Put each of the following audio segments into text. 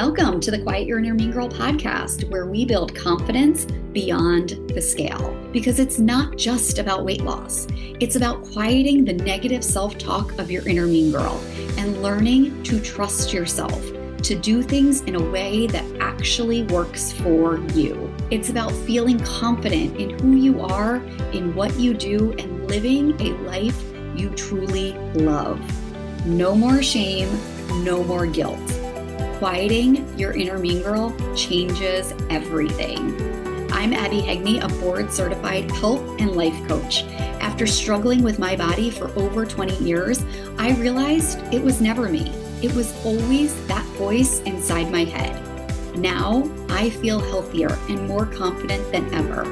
Welcome to the Quiet Your Inner Mean Girl podcast, where we build confidence beyond the scale. Because it's not just about weight loss. It's about quieting the negative self-talk of your inner mean girl and learning to trust yourself, to do things in a way that actually works for you. It's about feeling confident in who you are, in what you do, and living a life you truly love. No more shame, no more guilt. Quieting your inner mean girl changes everything. I'm Abby Hegney, a board-certified health and life coach. After struggling with my body for over 20 years, I realized it was never me. It was always that voice inside my head. Now I feel healthier and more confident than ever,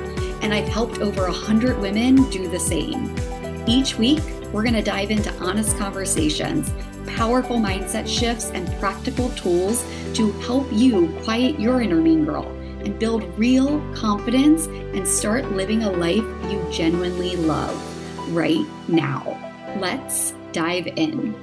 and I've helped over 100 women do the same. Each week, we're going to dive into honest conversations, powerful mindset shifts, and practical tools to help you quiet your inner mean girl and build real confidence and start living a life you genuinely love right now. Let's dive in.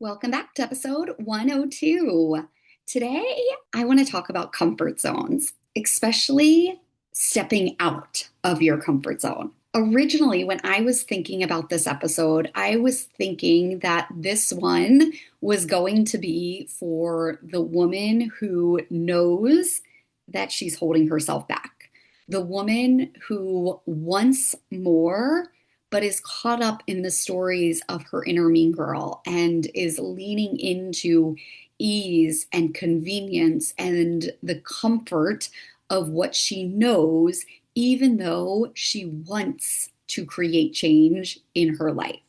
Welcome back to episode 102. Today, I want to talk about comfort zones, especially stepping out of your comfort zone. Originally, when I was thinking about this episode, I was thinking that this one was going to be for the woman who knows that she's holding herself back. The woman who wants more, but is caught up in the stories of her inner mean girl and is leaning into ease and convenience and the comfort of what she knows, even though she wants to create change in her life.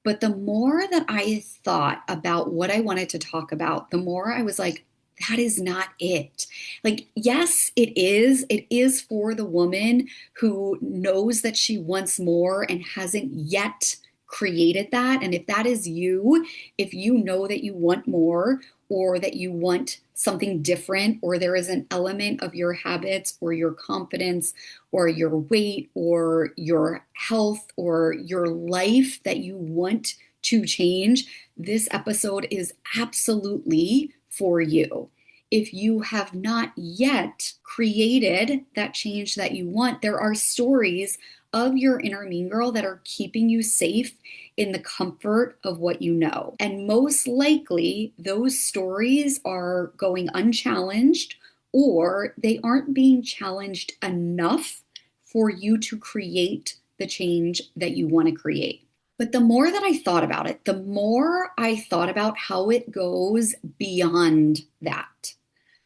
But the more that I thought about what I wanted to talk about, the more I was like, that is not it. Like, yes, it is. It is for the woman who knows that she wants more and hasn't yet created that. And if that is you, if you know that you want more, or that you want something different, or there is an element of your habits or your confidence or your weight or your health or your life that you want to change, this episode is absolutely for you. If you have not yet created that change that you want, there are stories of your inner mean girl that are keeping you safe in the comfort of what you know. And most likely, those stories are going unchallenged, or they aren't being challenged enough for you to create the change that you want to create. But the more that I thought about it, the more I thought about how it goes beyond that.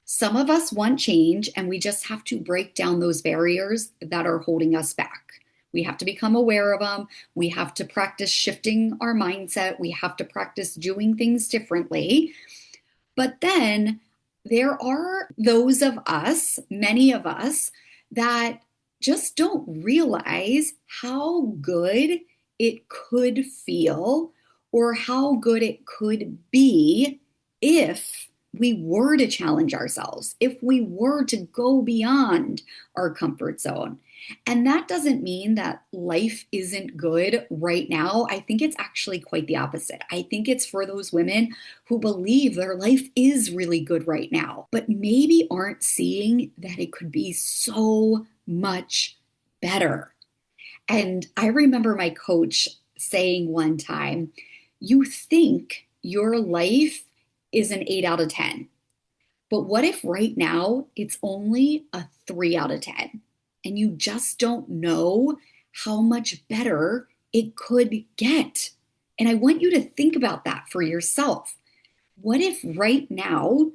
Some of us want change, and we just have to break down those barriers that are holding us back. We have to become aware of them. We have to practice shifting our mindset. We have to practice doing things differently. But then there are those of us, many of us, that just don't realize how good it could feel or how good it could be if we were to challenge ourselves, if we were to go beyond our comfort zone. And that doesn't mean that life isn't good right now. I think it's actually quite the opposite. I think it's for those women who believe their life is really good right now, but maybe aren't seeing that it could be so much better. And I remember my coach saying one time, you think your life is an 8 out of 10. But what if right now it's only a 3 out of 10? And you just don't know how much better it could get. And I want you to think about that for yourself. What if right now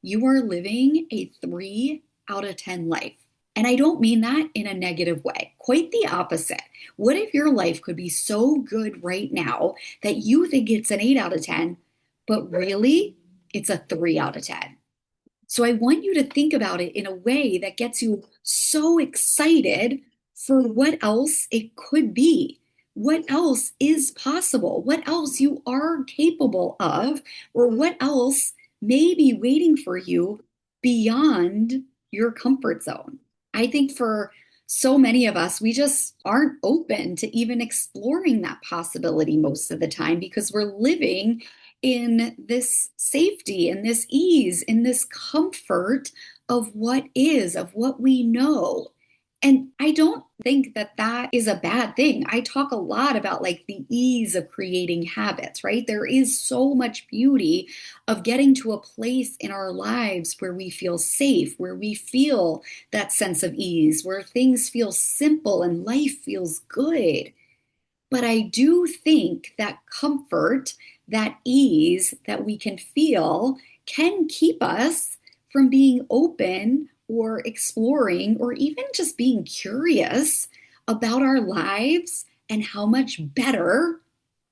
you are living a 3 out of 10 life? And I don't mean that in a negative way, quite the opposite. What if your life could be so good right now that you think it's an 8 out of 10, but really it's a 3 out of 10? So I want you to think about it in a way that gets you so excited for what else it could be, what else is possible, what else you are capable of, or what else may be waiting for you beyond your comfort zone. I think for So many of us, we just aren't open to even exploring that possibility most of the time because we're living in this safety, in this ease, in this comfort of what is, of what we know. And I don't think that that is a bad thing. I talk a lot about like the ease of creating habits, right? There is so much beauty of getting to a place in our lives where we feel safe, where we feel that sense of ease, where things feel simple and life feels good. But I do think that comfort, that ease that we can feel can keep us from being open or exploring or even just being curious about our lives and how much better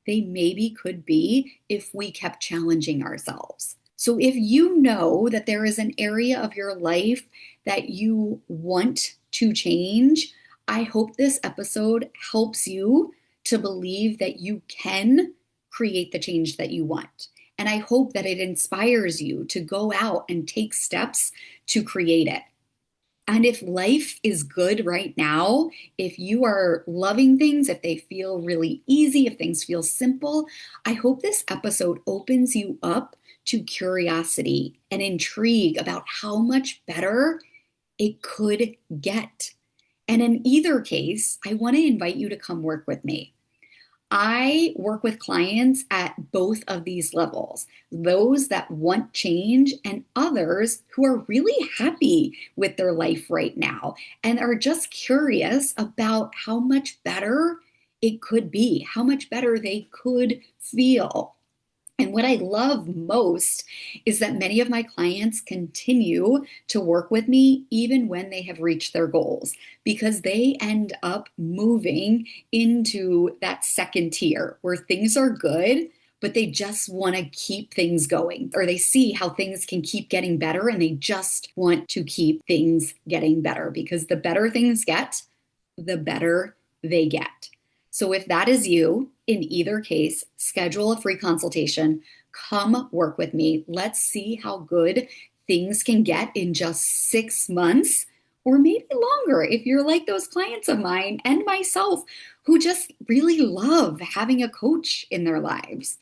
they maybe could be if we kept challenging ourselves. So, if you know that there is an area of your life that you want to change, I hope this episode helps you to believe that you can create the change that you want. And I hope that it inspires you to go out and take steps to create it. And if life is good right now, if you are loving things, if they feel really easy, if things feel simple, I hope this episode opens you up to curiosity and intrigue about how much better it could get. And in either case, I want to invite you to come work with me. I work with clients at both of these levels, those that want change and others who are really happy with their life right now and are just curious about how much better it could be, how much better they could feel. And what I love most is that many of my clients continue to work with me even when they have reached their goals because they end up moving into that second tier where things are good, but they just want to keep things going, or they see how things can keep getting better and they just want to keep things getting better because the better things get, the better they get. So if that is you, in either case, schedule a free consultation. Come work with me. Let's see how good things can get in just 6 months or maybe longer if you're like those clients of mine and myself who just really love having a coach in their lives.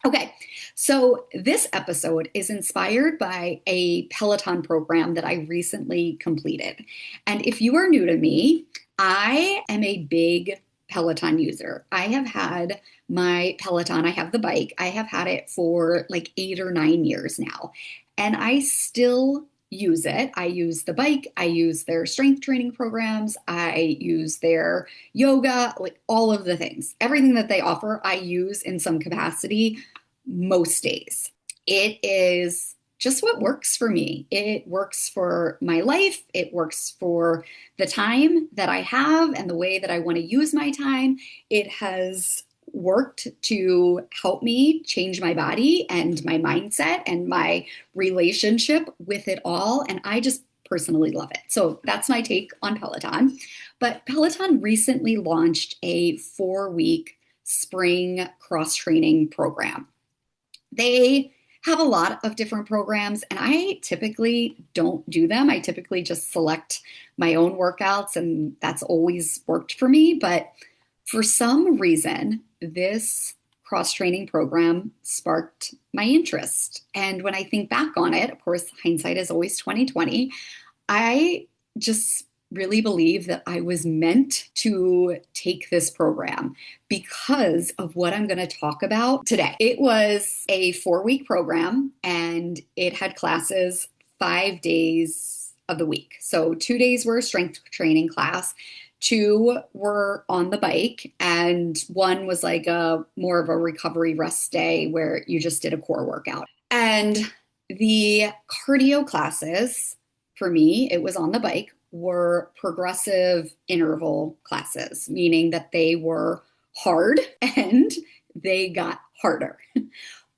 Okay, so this episode is inspired by a Peloton program that I recently completed. And if you are new to me, I am a big Peloton user. I have had my Peloton, I have the bike, I have had it for like 8 or 9 years now. And I still use it. I use the bike, I use their strength training programs, I use their yoga, like all of the things. Everything that they offer, I use in some capacity most days. It is just what works for me. It works for my life. It works for the time that I have and the way that I want to use my time. It has worked to help me change my body and my mindset and my relationship with it all. And I just personally love it. So that's my take on Peloton. But Peloton recently launched a 4 week spring cross training program. They have a lot of different programs, and I typically don't do them. I typically just select my own workouts, and that's always worked for me. But for some reason, this cross training program sparked my interest. And when I think back on it, of course, hindsight is always 2020. I just really believe that I was meant to take this program because of what I'm going to talk about today. It was a 4 week program and it had classes 5 days of the week. So 2 days were a strength training class. 2 were on the bike, and 1 was like a more of a recovery rest day where you just did a core workout. And the cardio classes, for me, it was on the bike, were progressive interval classes, meaning that they were hard and they got harder.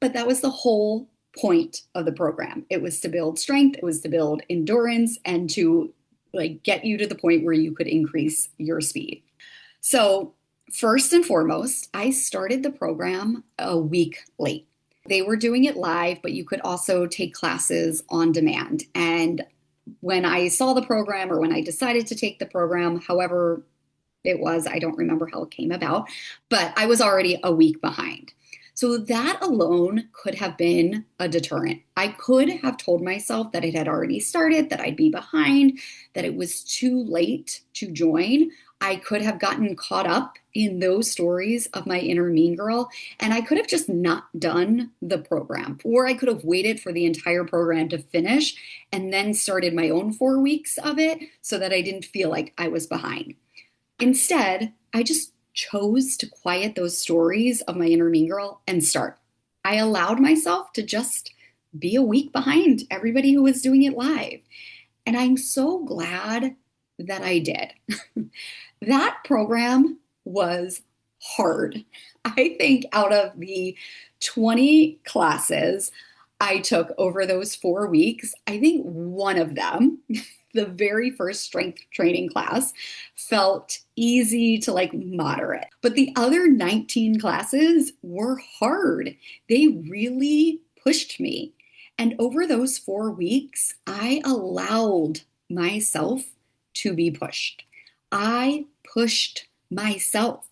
But that was the whole point of the program. It was to build strength, it was to build endurance, and to like get you to the point where you could increase your speed. So, first and foremost, I started the program a week late. They were doing it live, but you could also take classes on demand. And when I saw the program or when I decided to take the program, however it was, I don't remember how it came about, but I was already a week behind. So that alone could have been a deterrent. I could have told myself that it had already started, that I'd be behind, that it was too late to join. I could have gotten caught up in those stories of my inner mean girl, and I could have just not done the program, or I could have waited for the entire program to finish and then started my own 4 weeks of it so that I didn't feel like I was behind. Instead, I just chose to quiet those stories of my inner mean girl and start. I allowed myself to just be a week behind everybody who was doing it live. And I'm so glad that I did. That program was hard. I think out of the 20 classes I took over those 4 weeks, I think one of them, the very first strength training class, felt easy to like moderate. But the other 19 classes were hard. They really pushed me. And over those 4 weeks, I allowed myself to be pushed. I pushed myself.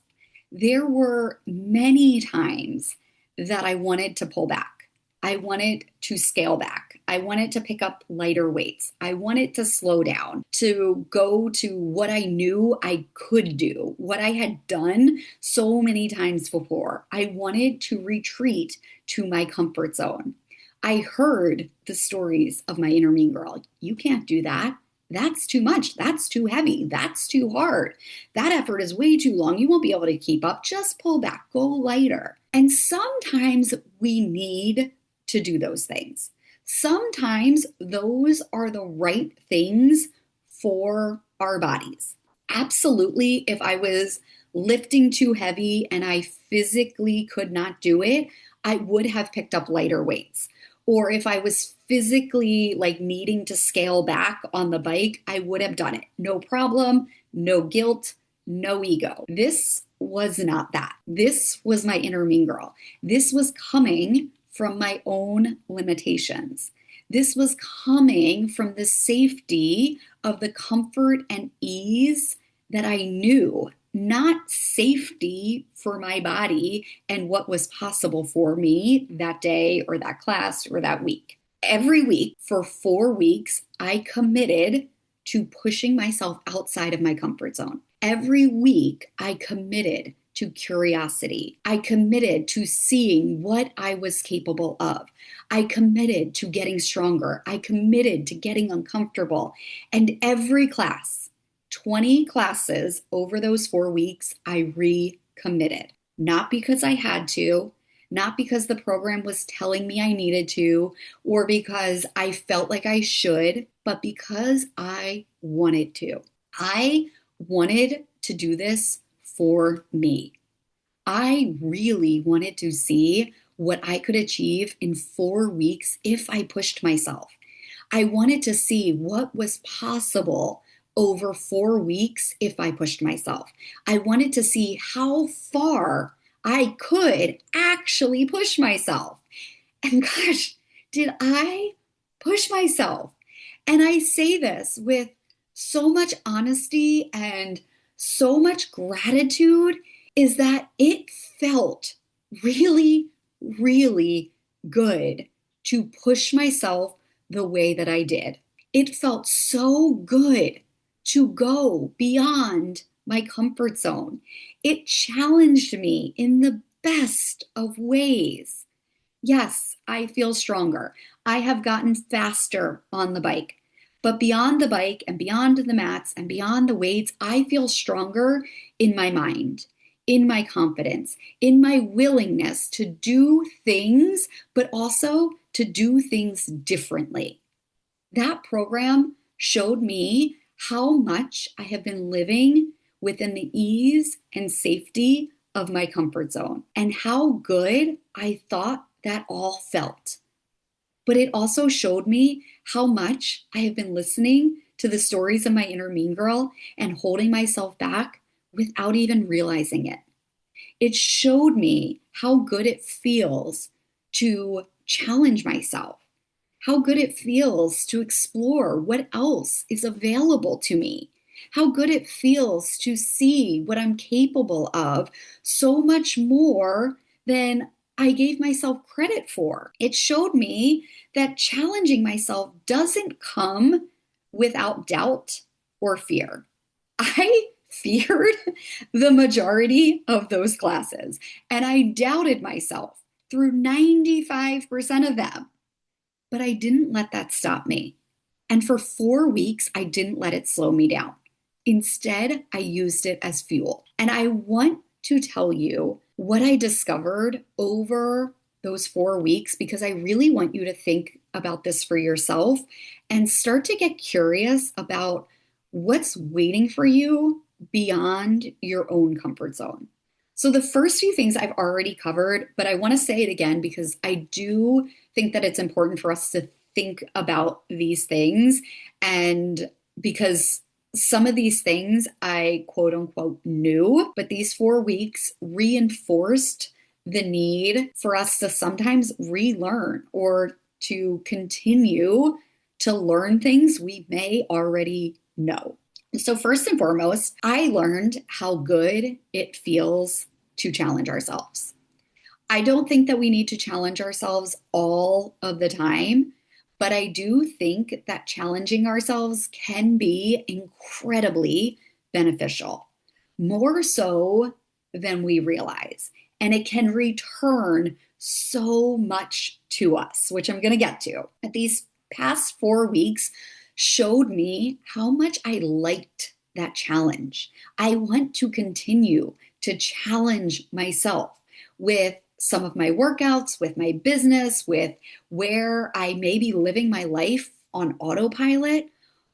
There were many times that I wanted to pull back. I wanted to scale back. I wanted to pick up lighter weights. I wanted to slow down, to go to what I knew I could do, what I had done so many times before. I wanted to retreat to my comfort zone. I heard the stories of my inner mean girl. You can't do that. That's too much. That's too heavy. That's too hard. That effort is way too long. You won't be able to keep up. Just pull back, go lighter. And sometimes we need to do those things. Sometimes those are the right things for our bodies. Absolutely, if I was lifting too heavy and I physically could not do it, I would have picked up lighter weights. Or if I was physically like needing to scale back on the bike, I would have done it. No problem, no guilt, no ego. This was not that. This was my inner mean girl. This was coming from my own limitations. This was coming from the safety of the comfort and ease that I knew, not safety for my body and what was possible for me that day or that class or that week. Every week for 4 weeks, I committed to pushing myself outside of my comfort zone. Every week, I committed to curiosity. I committed to seeing what I was capable of. I committed to getting stronger. I committed to getting uncomfortable. And every class, 20 classes over those 4 weeks, I recommitted. Not because I had to, not because the program was telling me I needed to, or because I felt like I should, but because I wanted to. I wanted to do this for me. I really wanted to see what I could achieve in 4 weeks if I pushed myself. I wanted to see what was possible over 4 weeks if I pushed myself. I wanted to see how far I could actually push myself. And gosh, did I push myself? And I say this with so much honesty and so much gratitude, is that it felt really, really good to push myself the way that I did. It felt so good to go beyond my comfort zone. It challenged me in the best of ways. Yes, I feel stronger. I have gotten faster on the bike. But beyond the bike and beyond the mats and beyond the weights, I feel stronger in my mind, in my confidence, in my willingness to do things, but also to do things differently. That program showed me how much I have been living within the ease and safety of my comfort zone and how good I thought that all felt. But it also showed me how much I have been listening to the stories of my inner mean girl and holding myself back without even realizing it. It showed me how good it feels to challenge myself, how good it feels to explore what else is available to me, how good it feels to see what I'm capable of so much more than I gave myself credit for. It showed me that challenging myself doesn't come without doubt or fear. I feared the majority of those classes, and I doubted myself through 95% of them. But I didn't let that stop me. And for 4 weeks, I didn't let it slow me down. Instead, I used it as fuel. And I want to tell you what I discovered over those 4 weeks because I really want you to think about this for yourself and start to get curious about what's waiting for you beyond your own comfort zone. So, the first few things I've already covered, but I want to say it again because I do think that it's important for us to think about these things. And because some of these things I quote unquote knew, but these 4 weeks reinforced the need for us to sometimes relearn or to continue to learn things we may already know. So, first and foremost, I learned how good it feels to challenge ourselves. I don't think that we need to challenge ourselves all of the time, but I do think that challenging ourselves can be incredibly beneficial, more so than we realize. And it can return so much to us, which I'm going to get to. These past 4 weeks showed me how much I liked that challenge. I want to continue to challenge myself with some of my workouts, with my business, with where I may be living my life on autopilot,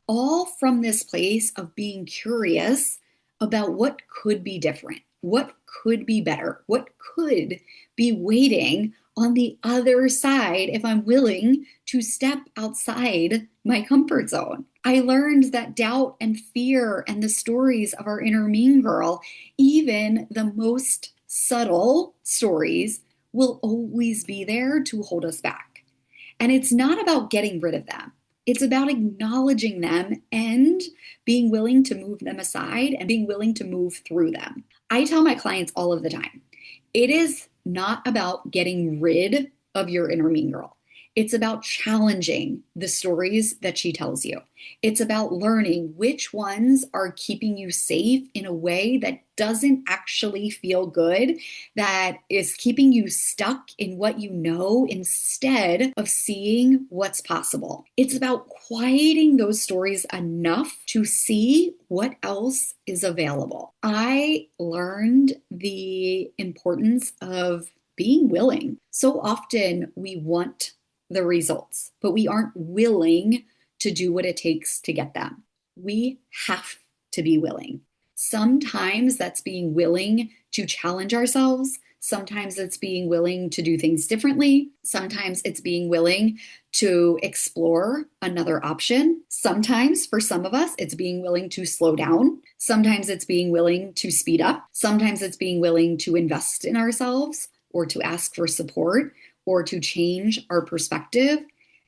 all from this place of being curious about what could be different, what could be better, what could be waiting on the other side if I'm willing to step outside my comfort zone. I learned that doubt and fear and the stories of our inner mean girl, even the most subtle stories, will always be there to hold us back. And it's not about getting rid of them. It's about acknowledging them and being willing to move them aside and being willing to move through them. I tell my clients all of the time, it is not about getting rid of your inner mean girl. It's about challenging the stories that she tells you. It's about learning which ones are keeping you safe in a way that doesn't actually feel good, that is keeping you stuck in what you know instead of seeing what's possible. It's about quieting those stories enough to see what else is available. I learned the importance of being willing. So often we want the results, but we aren't willing to do what it takes to get them. We have to be willing. Sometimes that's being willing to challenge ourselves. Sometimes it's being willing to do things differently. Sometimes it's being willing to explore another option. Sometimes, for some of us, it's being willing to slow down. Sometimes it's being willing to speed up. Sometimes it's being willing to invest in ourselves or to ask for support or to change our perspective.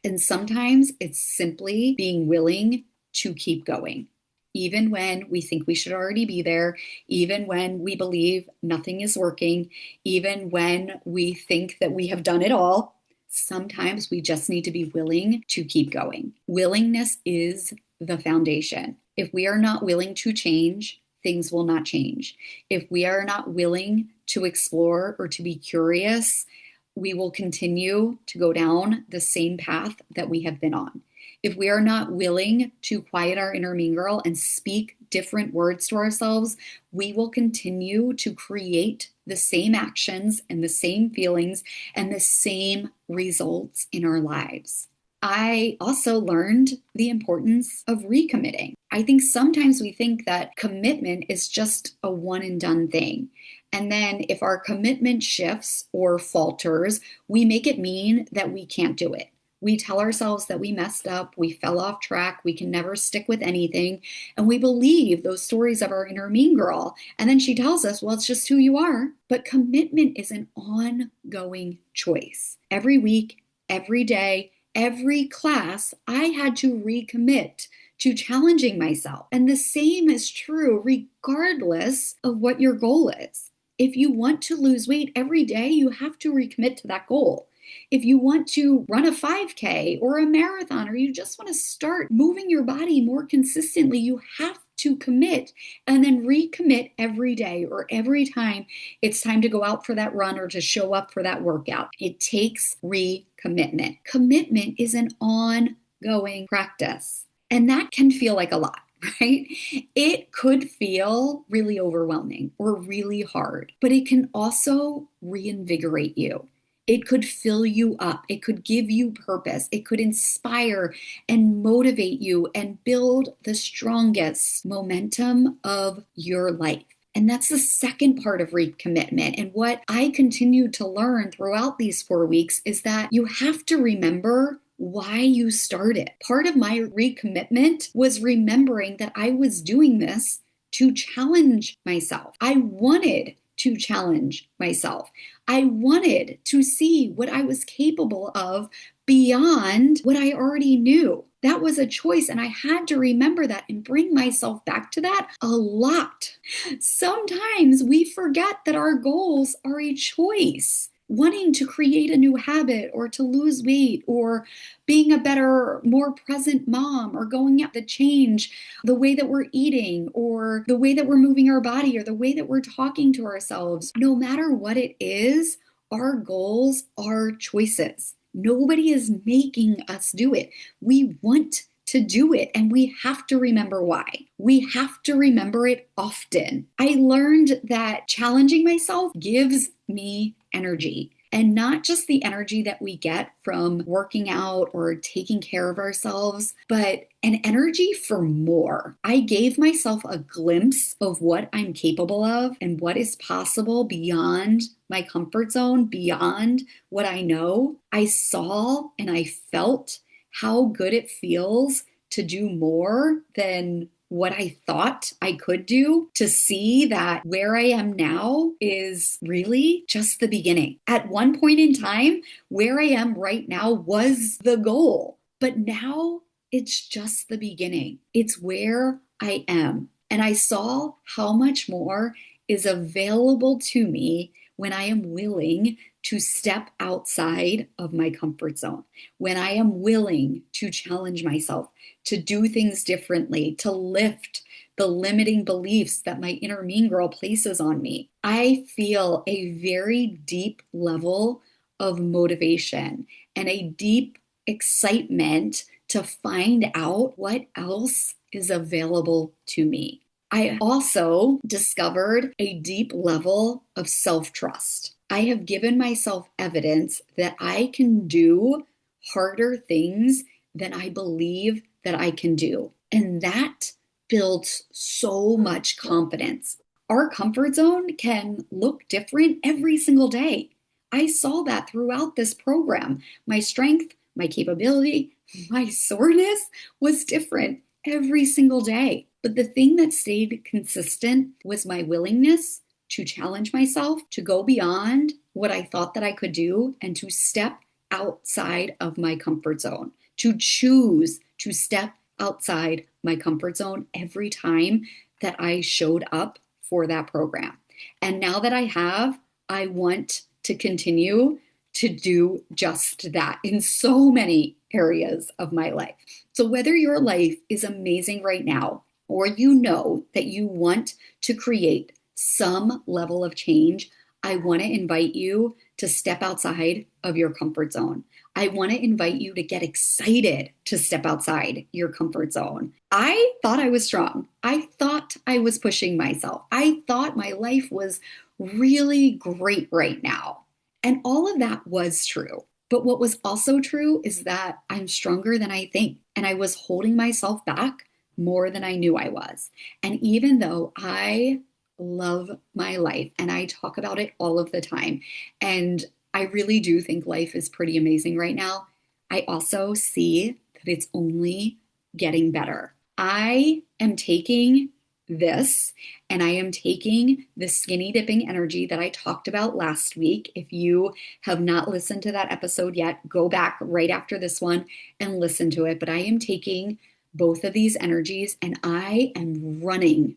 And sometimes it's simply being willing to keep going, even when we think we should already be there, even when we believe nothing is working, even when we think that we have done it all. Sometimes we just need to be willing to keep going. Willingness is the foundation. If we are not willing to change, things will not change. If we are not willing to explore or to be curious, we will continue to go down the same path that we have been on. If we are not willing to quiet our inner mean girl and speak different words to ourselves, we will continue to create the same actions and the same feelings and the same results in our lives. I also learned the importance of recommitting. I think sometimes we think that commitment is just a one and done thing. And then if our commitment shifts or falters, we make it mean that we can't do it. We tell ourselves that we messed up, we fell off track, we can never stick with anything. And we believe those stories of our inner mean girl. And then she tells us, well, it's just who you are. But commitment is an ongoing choice. Every week, every day, every class, I had to recommit to challenging myself. And the same is true regardless of what your goal is. If you want to lose weight every day, you have to recommit to that goal. If you want to run a 5K or a marathon, or you just want to start moving your body more consistently, you have to commit and then recommit every day or every time it's time to go out for that run or to show up for that workout. It takes recommitment. Commitment is an ongoing practice, and that can feel like a lot. Right? It could feel really overwhelming or really hard, but it can also reinvigorate you. It could fill you up. It could give you purpose. It could inspire and motivate you and build the strongest momentum of your life. And that's the second part of recommitment. And what I continue to learn throughout these 4 weeks is that you have to remember why you started. Part of my recommitment was remembering that I was doing this to challenge myself. I wanted to challenge myself. I wanted to see what I was capable of beyond what I already knew. That was a choice, and I had to remember that and bring myself back to that a lot. Sometimes we forget that our goals are a choice. Wanting to create a new habit or to lose weight or being a better, more present mom or going out to change the way that we're eating or the way that we're moving our body or the way that we're talking to ourselves. No matter what it is, our goals are choices. Nobody is making us do it. We want to do it, and we have to remember why. We have to remember it often. I learned that challenging myself gives me energy, and not just the energy that we get from working out or taking care of ourselves, but an energy for more. I gave myself a glimpse of what I'm capable of and what is possible beyond my comfort zone, beyond what I know. I saw and I felt how good it feels to do more than what I thought I could do, to see that where I am now is really just the beginning. At one point in time, where I am right now was the goal, but now it's just the beginning. It's where I am. And I saw how much more is available to me when I am willing to step outside of my comfort zone, when I am willing to challenge myself, to do things differently, to lift the limiting beliefs that my inner mean girl places on me. I feel a very deep level of motivation and a deep excitement to find out what else is available to me. I also discovered a deep level of self-trust. I have given myself evidence that I can do harder things than I believe that I can do. And that builds so much confidence. Our comfort zone can look different every single day. I saw that throughout this program. My strength, my capability, my soreness was different every single day. But the thing that stayed consistent was my willingness to challenge myself, to go beyond what I thought that I could do, and to step outside of my comfort zone, to choose to step outside my comfort zone every time that I showed up for that program. And now that I have, I want to continue to do just that in so many areas of my life. So whether your life is amazing right now, or you know that you want to create some level of change, I want to invite you to step outside of your comfort zone. I want to invite you to get excited to step outside your comfort zone. I thought I was strong. I thought I was pushing myself. I thought my life was really great right now. And all of that was true. But what was also true is that I'm stronger than I think. And I was holding myself back more than I knew I was. And even though I love my life and I talk about it all of the time, and I really do think life is pretty amazing right now, I also see that it's only getting better. I am taking this, and I am taking the skinny dipping energy that I talked about last week. If you have not listened to that episode yet, go back right after this one and listen to it. But I am taking both of these energies and I am running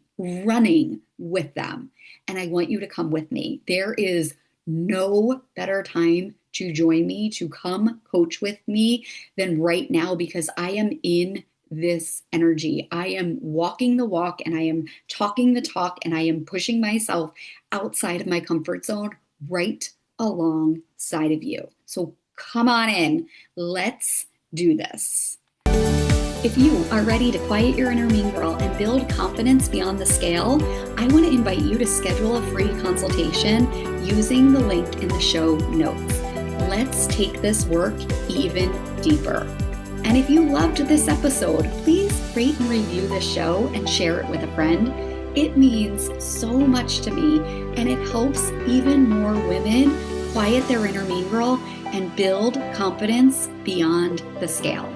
with them. And I want you to come with me. There is no better time to join me, to come coach with me than right now, because I am in this energy. I am walking the walk and I am talking the talk and I am pushing myself outside of my comfort zone right alongside of you. So come on in. Let's do this. If you are ready to quiet your inner mean girl and build confidence beyond the scale, I want to invite you to schedule a free consultation using the link in the show notes. Let's take this work even deeper. And if you loved this episode, please rate and review this show and share it with a friend. It means so much to me, and it helps even more women quiet their inner mean girl and build confidence beyond the scale.